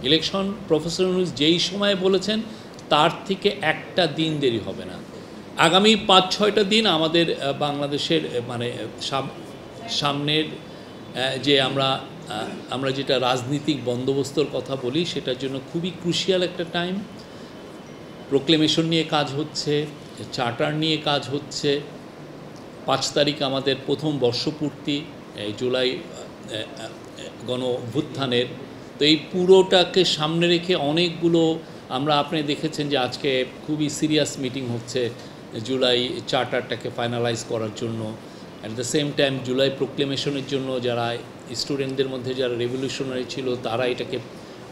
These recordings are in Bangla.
ইলেকশন প্রফেসর ইউনূস যেই সময় বলেছেন তার থেকে একটা দিন দেরি হবে না। আগামী ৫-৬টা দিন আমাদের বাংলাদেশের মানে সামনের যে আমরা যেটা রাজনীতিক বন্দোবস্তর কথা বলি সেটার জন্য খুবই ক্রুশিয়াল একটা টাইম। প্রোক্লেমেশন নিয়ে কাজ হচ্ছে, চার্টার নিয়ে কাজ হচ্ছে। ৫ তারিখ আমাদের প্রথম বর্ষপূর্তি জুলাই গণ অভ্যুত্থানের। তো এই পুরোটাকে সামনে রেখে অনেকগুলো আপনি দেখেছেন যে আজকে খুবই সিরিয়াস মিটিং হচ্ছে জুলাই চার্টারটাকে ফাইনালাইজ করার জন্য। At the same time July প্রোক্লেমেশনের জন্য যারা স্টুডেন্টদের মধ্যে যারা রেভলিউশনারি ছিল তারা এটাকে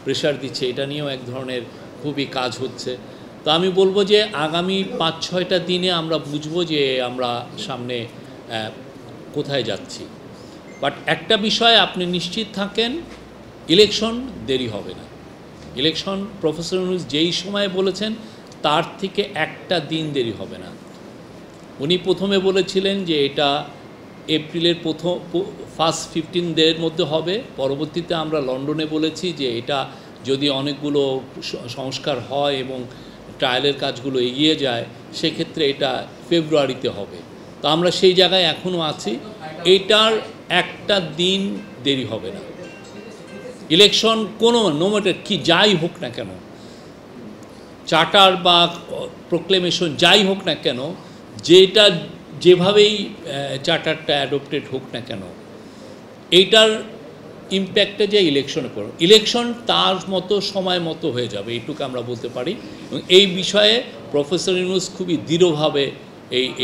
প্রেশার দিচ্ছে, এটা নিয়েও এক ধরনের খুবই কাজ হচ্ছে। তো আমি বলবো যে আগামী ৫-৬টা দিনে আমরা বুঝবো যে আমরা সামনে কোথায় যাচ্ছি। বাট একটা বিষয়ে আপনি নিশ্চিত থাকেন, ইলেকশন দেরি হবে না। ইলেকশন প্রফেসর ইউনূস যেই সময় বলেছেন তার থেকে একটা দিন দেরি হবে না। উনি প্রথমে বলেছিলেন যে এটা এপ্রিলের ফার্স্ট 15 ডের মধ্যে হবে। পরবর্তীতে আমরা লন্ডনে বলেছি যে এটা যদি অনেকগুলো সংস্কার হয় এবং ট্রায়ালের কাজগুলো এগিয়ে যায় সেক্ষেত্রে এটা ফেব্রুয়ারিতে হবে। তো আমরা সেই জায়গায় এখনও আছি, এটার একটা দিন দেরি হবে না। ইলেকশন কোনো নো ম্যাটার কি যাই হোক না কেন, চার্টার বা প্রোক্লেমেশন যাই হোক না কেন, যেটা যেভাবেই চার্টারটা অ্যাডপ্টেড হোক না কেন, এইটার ইম্প্যাক্টে যে ইলেকশনে পড়ে, ইলেকশন তার মতো সময় মতো হয়ে যাবে, এইটুকু আমরা বলতে পারি। এবং এই বিষয়ে প্রফেসর ইউনূস খুবই দৃঢ়ভাবে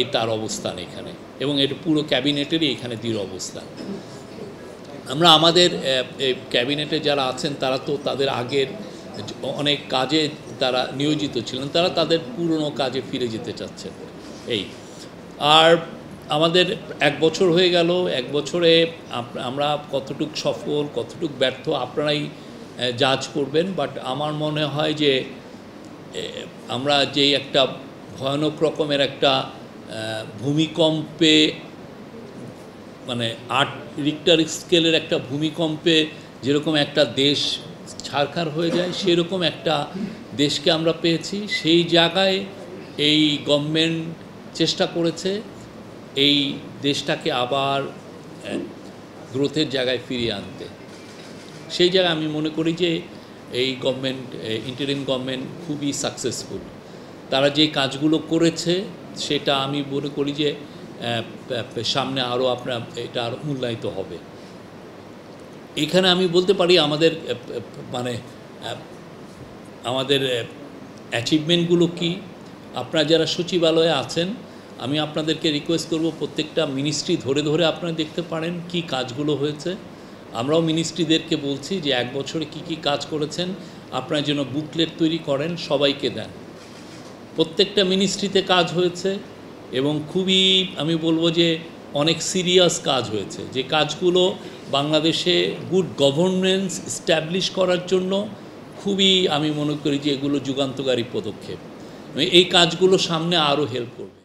এই তার অবস্থান এখানে, এবং এর পুরো ক্যাবিনেটেরই এখানে দৃঢ় অবস্থান। আমরা আমাদের ক্যাবিনেটে যারা আছেন তারা তো তাদের আগের অনেক কাজে তারা নিয়োজিত ছিলেন, তারা তাদের পুরনো কাজে ফিরে যেতে চাচ্ছেন। আর আমাদের 1 বছর হয়ে গেল, 1 বছরে আমরা কতটুক সফল কতটুক ব্যর্থ আপনারাই জাজ করবেন। বাট আমার মনে হয় যে আমরা যেই একটা ভয়ানক রকমের একটা ভূমিকম্পে, মানে 8 রিক্টার স্কেলের একটা ভূমিকম্পে যেরকম একটা দেশ ছারখার হয়ে যায়, সেরকম একটা দেশকে আমরা পেয়েছি। সেই জায়গায় এই গভর্নমেন্ট চেষ্টা করেছে এই দেশটাকে আবার গ্রোথের জায়গায় ফিরিয়ে আনতে। সেই জায়গায় আমি মনে করি যে এই গভর্নমেন্ট, ইন্টারিম গভর্নমেন্ট খুবই সাকসেসফুল। তারা যে কাজগুলো করেছে সেটা আমি মনে করি যে সামনে আরও এটা আরও মূল্যায়িত হবে। এখানে আমি বলতে পারি আমাদের আমাদের অ্যাচিভমেন্টগুলো কি। আপনারা যারা সচিবালয়ে আছেন, আমি আপনাদেরকে রিকোয়েস্ট করব প্রত্যেকটা মিনিস্ট্রি ধরে ধরে আপনারা দেখতে পারেন কি কাজগুলো হয়েছে। আমরাও মিনিস্ট্রিদেরকে বলছি যে 1 বছরে কি কাজ করেছেন আপনারা যেন বুকলেট তৈরি করেন, সবাইকে দেন। প্রত্যেকটা মিনিস্ট্রিতে কাজ হয়েছে এবং খুবই আমি বলবো যে অনেক সিরিয়াস কাজ হয়েছে, যে কাজগুলো বাংলাদেশে গুড গভর্নেন্স এস্টাবলিশ করার জন্য খুবই আমি মনে করি যে এগুলো যুগান্তকারী পদক্ষেপ। এই কাজগুলো সামনে আরও হেল্প করবে।